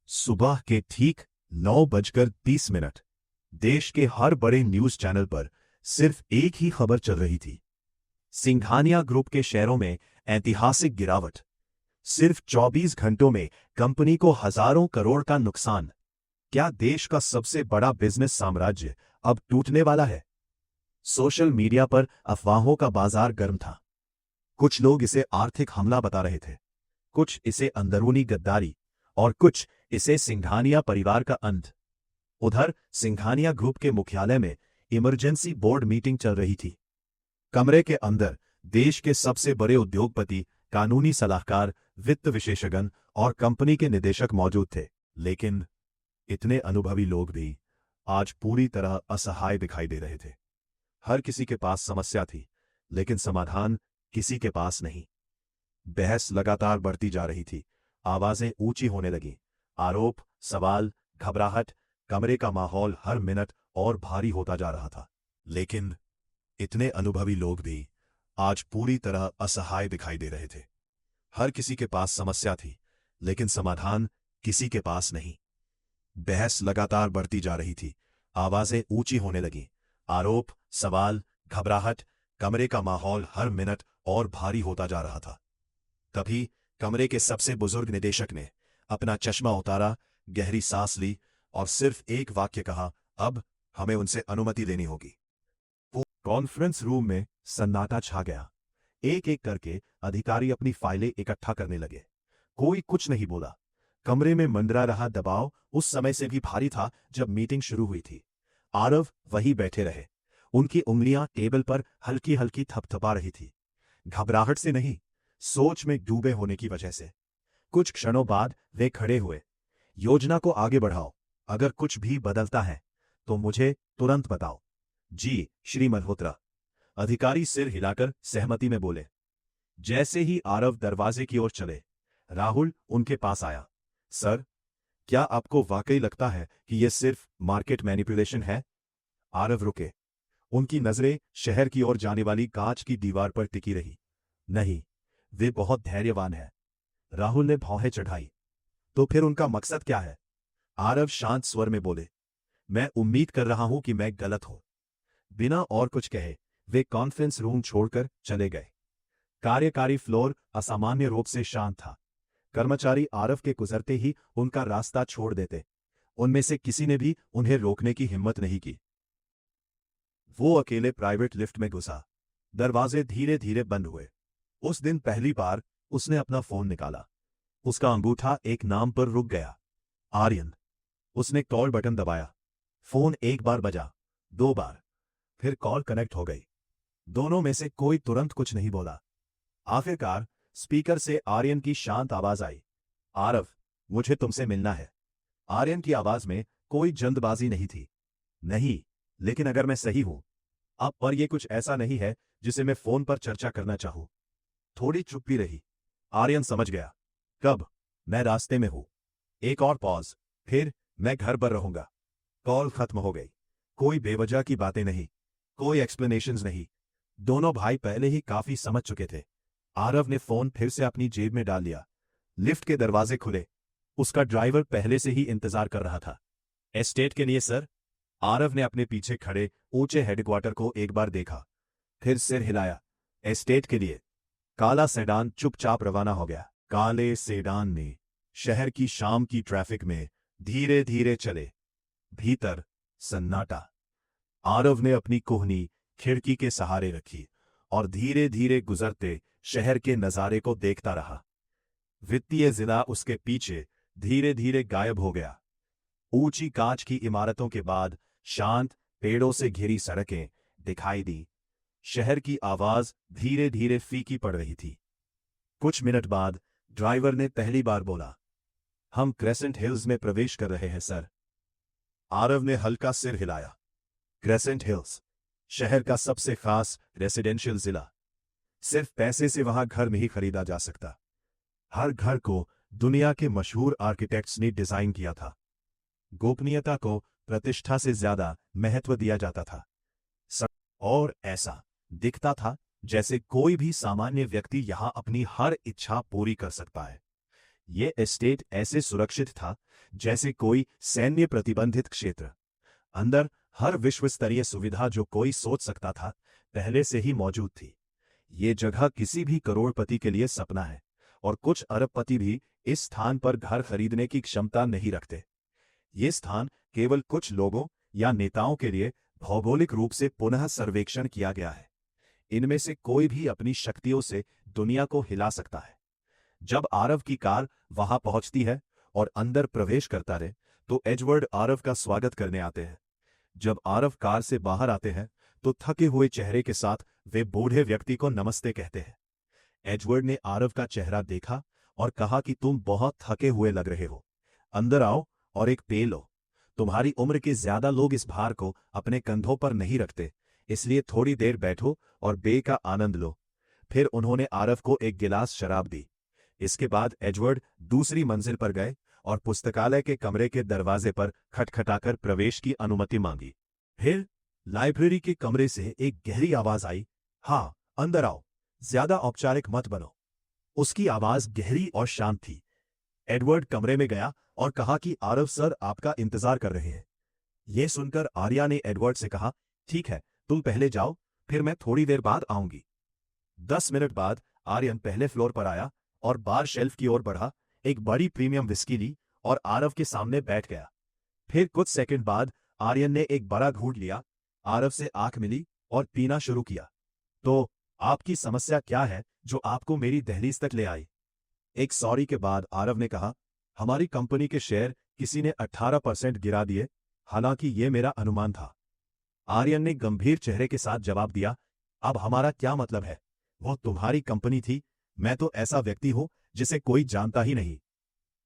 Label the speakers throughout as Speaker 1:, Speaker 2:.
Speaker 1: सुबह के ठीक 9:30 देश के हर बड़े न्यूज चैनल पर सिर्फ एक ही खबर चल रही थी। सिंघानिया ग्रुप के शेयरों में ऐतिहासिक गिरावट। सिर्फ 24 घंटों में कंपनी को हजारों करोड़ का नुकसान। क्या देश का सबसे बड़ा बिजनेस साम्राज्य अब टूटने वाला है? सोशल मीडिया पर अफवाहों का बाजार गर्म था। कुछ लोग इसे आर्थिक हमला बता रहे थे, कुछ इसे अंदरूनी गद्दारी और कुछ इसे सिंघानिया परिवार का अंत। उधर सिंघानिया ग्रुप के मुख्यालय में इमरजेंसी बोर्ड मीटिंग चल रही थी। कमरे के अंदर देश के सबसे बड़े उद्योगपति, कानूनी सलाहकार, वित्त विशेषज्ञ और कंपनी के निदेशक मौजूद थे। लेकिन इतने अनुभवी लोग भी आज पूरी तरह असहाय दिखाई दे रहे थे। हर किसी के पास समस्या थी, लेकिन समाधान किसी के पास नहीं। बहस लगातार बढ़ती जा रही थी, आवाजें ऊंची होने लगीं। आरोप, सवाल, घबराहट, कमरे का माहौल हर मिनट और भारी होता जा रहा था। लेकिन इतने अनुभवी लोग भी आज पूरी तरह असहाय दिखाई दे रहे थे। हर किसी के पास समस्या थी, लेकिन समाधान किसी के पास नहीं। बहस लगातार बढ़ती जा रही थी, आवाजें ऊंची होने लगीं। आरोप, सवाल, घबराहट, कमरे का माहौल हर मिनट और भारी होता जा रहा था। तभी कमरे के सबसे बुजुर्ग निदेशक ने अपना चश्मा उतारा, गहरी सांस ली और सिर्फ एक वाक्य कहा, अब हमें उनसे अनुमति लेनी होगी। कॉन्फ्रेंस रूम में सन्नाटा छा गया। एक एक करके अधिकारी अपनी फाइलें इकट्ठा करने लगे। कोई कुछ नहीं बोला। कमरे में मंडरा रहा दबाव उस समय से भी भारी था जब मीटिंग शुरू हुई थी। आरव वहीं बैठे रहे। उनकी उंगलियां टेबल पर हल्की हल्की थपथपा रही थी। घबराहट से नहीं, सोच में डूबे होने की वजह से। कुछ क्षणों बाद वे खड़े हुए। योजना को आगे बढ़ाओ। अगर कुछ भी बदलता है तो मुझे तुरंत बताओ। जी श्री मल्होत्रा। अधिकारी सिर हिलाकर सहमति में बोले। जैसे ही आरव दरवाजे की ओर चले, राहुल उनके पास आया। सर, क्या आपको वाकई लगता है कि यह सिर्फ मार्केट मैनिपुलेशन है? आरव रुके। उनकी नजरें शहर की ओर जाने वाली कांच की दीवार पर टिकी रही। नहीं, वे बहुत धैर्यवान हैं। राहुल ने भौहें चढ़ाई। तो फिर उनका मकसद क्या है? आरव शांत स्वर में बोले। मैं उम्मीद कर रहा हूं कि मैं गलत हूं। बिना और कुछ कहे वे कॉन्फ्रेंस रूम छोड़कर चले गए। कार्यकारी फ्लोर असामान्य रूप से शांत था। कर्मचारी आरव के गुजरते ही उनका रास्ता छोड़ देते। उनमें से किसी ने भी उन्हें रोकने की हिम्मत नहीं की। वो अकेले प्राइवेट लिफ्ट में घुसा। दरवाजे धीरे धीरे बंद हुए। उस दिन पहली बार उसने अपना फोन निकाला। उसका अंगूठा एक नाम पर रुक गया, आर्यन। उसने कॉल बटन दबाया। फोन एक बार बजा, 2 बार, फिर कॉल कनेक्ट हो गई। दोनों में से कोई तुरंत कुछ नहीं बोला। आखिरकार स्पीकर से आर्यन की शांत आवाज आई। आरव, मुझे तुमसे मिलना है। आर्यन की आवाज में कोई जल्दबाजी नहीं थी। नहीं, लेकिन अगर मैं सही हूं, अब पर यह कुछ ऐसा नहीं है जिसे मैं फोन पर चर्चा करना चाहूं। थोड़ी चुप्पी रही। आर्यन समझ गया। कब? मैं रास्ते में हूं। एक और पॉज, फिर मैं घर पर रहूंगा। कॉल खत्म हो गई। कोई बेवजह की बातें नहीं, कोई एक्सप्लेनेशंस नहीं। दोनों भाई पहले ही काफी समझ चुके थे। आरव ने फोन फिर से अपनी जेब में डाल लिया। लिफ्ट के दरवाजे खुले। उसका ड्राइवर पहले से ही इंतजार कर रहा था। एस्टेट के लिए सर? आरव ने अपने पीछे खड़े ऊंचे हेडक्वार्टर को एक बार देखा, फिर सिर हिलाया। एस्टेट के लिए। काला सेडान चुपचाप रवाना हो गया। काले सेडान ने शहर की शाम की ट्रैफिक में धीरे धीरे चले। भीतर सन्नाटा। आरव ने अपनी कोहनी खिड़की के सहारे रखी और धीरे धीरे गुजरते शहर के नजारे को देखता रहा। वित्तीय जिला उसके पीछे धीरे धीरे गायब हो गया। ऊंची कांच की इमारतों के बाद शांत पेड़ों से घिरी सड़कें दिखाई दी। शहर की आवाज धीरे धीरे फीकी पड़ रही थी। कुछ मिनट बाद ड्राइवर ने पहली बार बोला, हम क्रेसेंट हिल्स में प्रवेश कर रहे हैं सर। आरव ने हल्का सिर हिलाया। क्रेसेंट हिल्स, शहर का सबसे खास रेसिडेंशियल जिला। सिर्फ पैसे से वहां घर नहीं खरीदा जा सकता। हर घर को दुनिया के मशहूर आर्किटेक्ट्स ने डिजाइन किया था। गोपनीयता को प्रतिष्ठा से ज्यादा महत्व दिया जाता था। और ऐसा दिखता था जैसे कोई भी सामान्य व्यक्ति यहां अपनी हर इच्छा पूरी कर सकता है। ये एस्टेट ऐसे सुरक्षित था जैसे कोई सैन्य प्रतिबंधित क्षेत्र। अंदर हर विश्व स्तरीय सुविधा जो कोई सोच सकता था पहले से ही मौजूद थी। ये जगह किसी भी करोड़पति के लिए सपना है, और कुछ अरबपति भी इस स्थान पर घर खरीदने की क्षमता नहीं रखते। ये स्थान केवल कुछ लोगों या नेताओं के लिए भौगोलिक रूप से पुनः सर्वेक्षण किया गया है। इनमें से कोई भी अपनी शक्तियों से दुनिया को हिला सकता है। जब आरव की कार वहां पहुंचती है और अंदर प्रवेश करता है तो एडवर्ड आरव का स्वागत करने आते हैं। जब आरव कार से बाहर आते हैं तो थके हुए चेहरे के साथ वे बूढ़े व्यक्ति को नमस्ते कहते हैं। एडवर्ड ने आरव का चेहरा देखा और कहा कि तुम बहुत थके हुए लग रहे हो, अंदर आओ और एक पेय लो। तुम्हारी उम्र के ज्यादा लोग इस भार को अपने कंधों पर नहीं रखते, इसलिए थोड़ी देर बैठो और पेय का आनंद लो। फिर उन्होंने आरव को एक गिलास शराब दी। इसके बाद एडवर्ड दूसरी मंजिल पर गए और पुस्तकालय के कमरे के दरवाजे पर खटखटाकर प्रवेश की अनुमति मांगी। फिर लाइब्रेरी के कमरे से एक गहरी आवाज आई, हाँ अंदर आओ, ज्यादा औपचारिक मत बनो। उसकी आवाज गहरी और शांत थी। एडवर्ड कमरे में गया और कहा कि आरव सर आपका इंतजार कर रहे हैं। यह सुनकर आर्या ने एडवर्ड से कहा, ठीक है तुम पहले जाओ, फिर मैं थोड़ी देर बाद आऊंगी। 10 मिनट बाद आर्यन पहले फ्लोर पर आया और बार शेल्फ की ओर बढ़ा, एक बड़ी प्रीमियम विस्की ली और आरव के सामने बैठ गया। फिर कुछ सेकंड बाद आर्यन ने एक बड़ा घूंट लिया, आरव से आंख मिली और पीना शुरू किया। तो आपकी समस्या क्या है जो आपको मेरी दहलीज तक ले आई? एक सॉरी के बाद आरव ने कहा, हमारी कंपनी के शेयर किसी ने 18% गिरा दिए, हालांकि यह मेरा अनुमान था। आर्यन ने गंभीर चेहरे के साथ जवाब दिया, अब हमारा क्या मतलब है? वो तुम्हारी कंपनी थी, मैं तो ऐसा व्यक्ति हूं जिसे कोई जानता ही नहीं।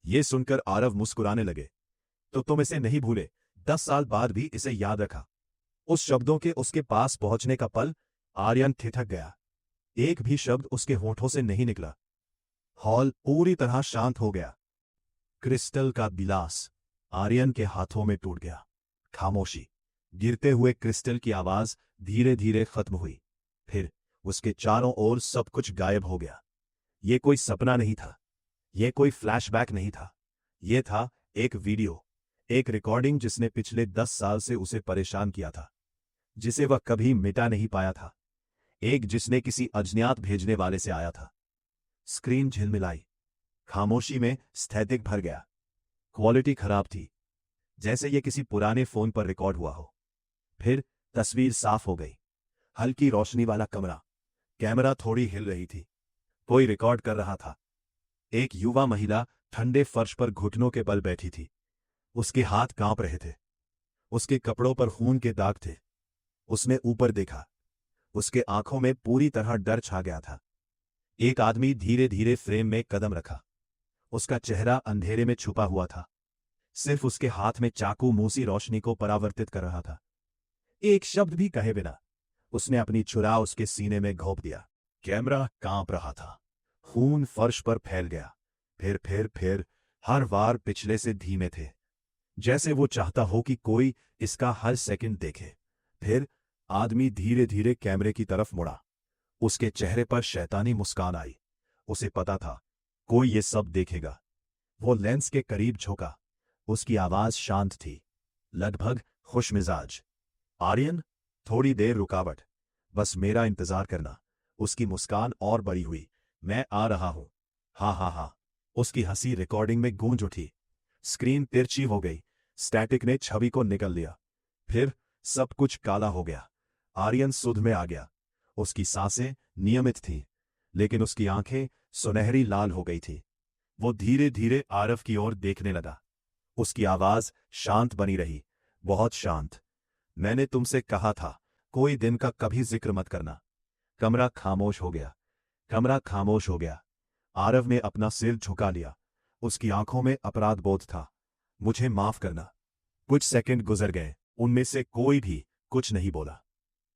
Speaker 1: यह सुनकर आरव मुस्कुराने लगे। तो तुम इसे नहीं भूले, 10 साल बाद भी इसे याद रखा। उस शब्दों के उसके पास पहुंचने का पल आर्यन ठिठक गया। एक भी शब्द उसके होठों से नहीं निकला। हॉल पूरी तरह शांत हो गया। क्रिस्टल का गिलास आर्यन के हाथों में टूट गया। खामोशी। गिरते हुए क्रिस्टल की आवाज धीरे धीरे खत्म हुई। फिर उसके चारों ओर सब कुछ गायब हो गया। यह कोई सपना नहीं था, यह कोई फ्लैशबैक नहीं था, यह था एक वीडियो, एक रिकॉर्डिंग जिसने पिछले 10 साल से उसे परेशान किया था, जिसे वह कभी मिटा नहीं पाया था, एक जिसने किसी अज्ञात भेजने वाले से आया था। स्क्रीन झिलमिलाई। खामोशी में स्थैतिक भर गया। क्वालिटी खराब थी, जैसे यह किसी पुराने फोन पर रिकॉर्ड हुआ हो। फिर तस्वीर साफ हो गई। हल्की रोशनी वाला कमरा, कैमरा थोड़ी हिल रही थी, कोई रिकॉर्ड कर रहा था। एक युवा महिला ठंडे फर्श पर घुटनों के बल बैठी थी। उसके हाथ कांप रहे थे, उसके कपड़ों पर खून के दाग थे। उसने ऊपर देखा, उसके आंखों में पूरी तरह डर छा गया था। एक आदमी धीरे धीरे फ्रेम में कदम रखा। उसका चेहरा अंधेरे में छुपा हुआ था, सिर्फ उसके हाथ में चाकू मूसी रोशनी को परावर्तित कर रहा था। एक शब्द भी कहे बिना उसने अपनी छुरा उसके सीने में घोंप दिया। कैमरा कांप रहा था, खून फर्श पर फैल गया। फिर हर बार पिछले से धीमे थे, जैसे वो चाहता हो कि कोई इसका हर सेकंड देखे। फिर आदमी धीरे धीरे कैमरे की तरफ मुड़ा। उसके चेहरे पर शैतानी मुस्कान आई। उसे पता था कोई ये सब देखेगा। वो लेंस के करीब झुका। उसकी आवाज शांत थी, लगभग खुशमिजाज। आर्यन, थोड़ी देर रुकावट, बस मेरा इंतजार करना। उसकी मुस्कान और बड़ी हुई। मैं आ रहा हूं। हाँ हाँ हाँ। उसकी हंसी रिकॉर्डिंग में गूंज उठी। स्क्रीन तिरछी हो गई। स्टैटिक ने छवि को निकल लिया। फिर सब कुछ काला हो गया। आर्यन सुध में आ गया। उसकी सांसें नियमित थीं, लेकिन उसकी आंखें सुनहरी लाल हो गई थी। वो धीरे धीरे आरव की ओर देखने लगा। उसकी आवाज शांत बनी रही, बहुत शांत। मैंने तुमसे कहा था कोई दिन का कभी जिक्र मत करना। कमरा खामोश हो गया। कमरा खामोश हो गया। आरव ने अपना सिर झुका लिया। उसकी आंखों में अपराध बोध था। मुझे माफ करना। कुछ सेकंड गुजर गए, उनमें से कोई भी कुछ नहीं बोला।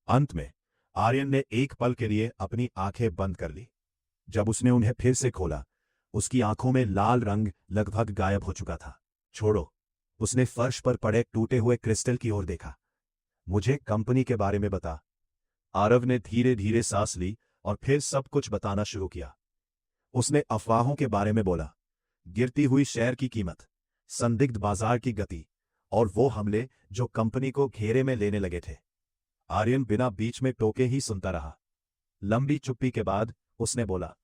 Speaker 1: अंत में आर्यन ने एक पल के लिए अपनी आंखें बंद कर ली। जब उसने उन्हें फिर से खोला, उसकी आंखों में लाल रंग लगभग गायब हो चुका था। छोड़ो। उसने फर्श पर पड़े टूटे हुए क्रिस्टल की ओर देखा। मुझे कंपनी के बारे में बता। आरव ने धीरे धीरे सांस ली और फिर सब कुछ बताना शुरू किया। उसने अफवाहों के बारे में बोला, गिरती हुई शेयर की कीमत, संदिग्ध बाजार की गति और वो हमले जो कंपनी को घेरे में लेने लगे थे। आर्यन बिना बीच में टोके ही सुनता रहा। लंबी चुप्पी के बाद उसने बोला,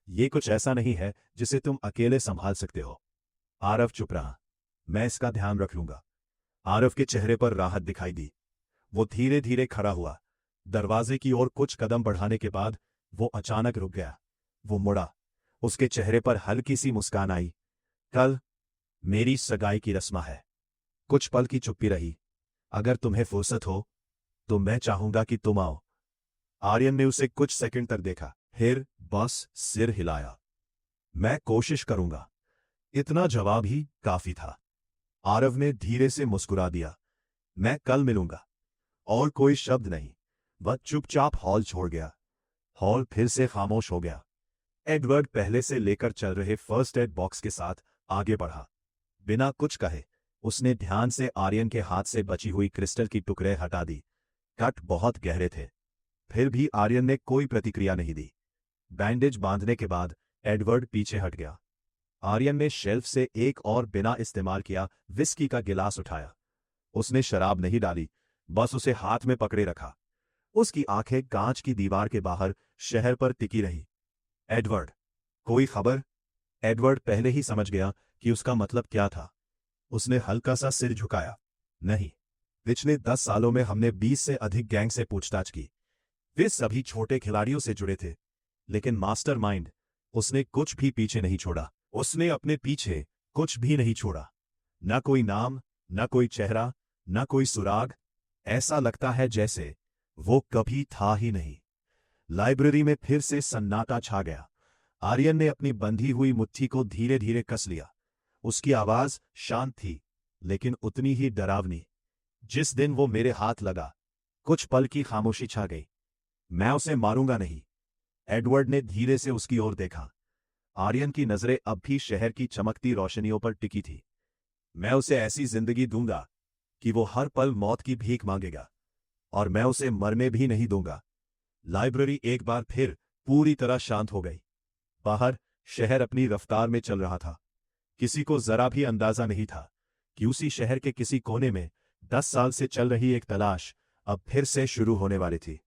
Speaker 1: ये कुछ ऐसा नहीं है जिसे तुम अकेले संभाल सकते हो। आरव चुप रहा। मैं इसका ध्यान रख लूंगा। आरव के चेहरे पर राहत दिखाई दी। वो धीरे धीरे खड़ा हुआ। दरवाजे की ओर कुछ कदम बढ़ाने के बाद वो अचानक रुक गया। वो मुड़ा। उसके चेहरे पर हल्की सी मुस्कान आई। कल मेरी सगाई की रस्म है। कुछ पल की चुप्पी रही। अगर तुम्हें फुर्सत हो तो मैं चाहूंगा कि तुम आओ। आर्यन ने उसे कुछ सेकंड तक देखा, फिर बस सिर हिलाया। मैं कोशिश करूंगा। इतना जवाब ही काफी था। आरव ने धीरे से मुस्कुरा दिया। मैं कल मिलूंगा। और कोई शब्द नहीं। वह चुपचाप हॉल छोड़ गया। हॉल फिर से खामोश हो गया। एडवर्ड पहले से लेकर चल रहे फर्स्ट एड बॉक्स के साथ आगे बढ़ा। बिना कुछ कहे उसने ध्यान से आर्यन के हाथ से बची हुई क्रिस्टल की टुकड़े हटा दी। कट बहुत गहरे थे। फिर भी आर्यन ने कोई प्रतिक्रिया नहीं दी। बैंडेज बांधने के बाद एडवर्ड पीछे हट गया। आर्यन ने शेल्फ से एक और बिना इस्तेमाल किया विस्की का गिलास उठाया। उसने शराब नहीं डाली, बस उसे हाथ में पकड़े रखा। उसकी आंखें कांच की दीवार के बाहर शहर पर टिकी रही। एडवर्ड, कोई खबर? एडवर्ड पहले ही समझ गया कि उसका मतलब क्या था। उसने हल्का सा सिर झुकाया। नहीं। पिछले 10 सालों में हमने 20 से अधिक गैंग से पूछताछ की। वे सभी छोटे खिलाड़ियों से जुड़े थे, लेकिन मास्टरमाइंड, उसने कुछ भी पीछे नहीं छोड़ा। उसने अपने पीछे कुछ भी नहीं छोड़ा। न कोई नाम, न कोई चेहरा, न कोई सुराग। ऐसा लगता है जैसे वो कभी था ही नहीं। लाइब्रेरी में फिर से सन्नाटा छा गया। आर्यन ने अपनी बंधी हुई मुट्ठी को धीरे धीरे कस लिया। उसकी आवाज शांत थी, लेकिन उतनी ही डरावनी। जिस दिन वो मेरे हाथ लगा, कुछ पल की खामोशी छा गई। मैं उसे मारूंगा नहीं। एडवर्ड ने धीरे से उसकी ओर देखा। आर्यन की नजरें अब भी शहर की चमकती रोशनियों पर टिकी थी। मैं उसे ऐसी जिंदगी दूंगा कि वो हर पल मौत की भीख मांगेगा, और मैं उसे मरने भी नहीं दूंगा। लाइब्रेरी एक बार फिर पूरी तरह शांत हो गई। बाहर शहर अपनी रफ्तार में चल रहा था। किसी को जरा भी अंदाजा नहीं था कि उसी शहर के किसी कोने में 10 साल से चल रही एक तलाश अब फिर से शुरू होने वाली थी।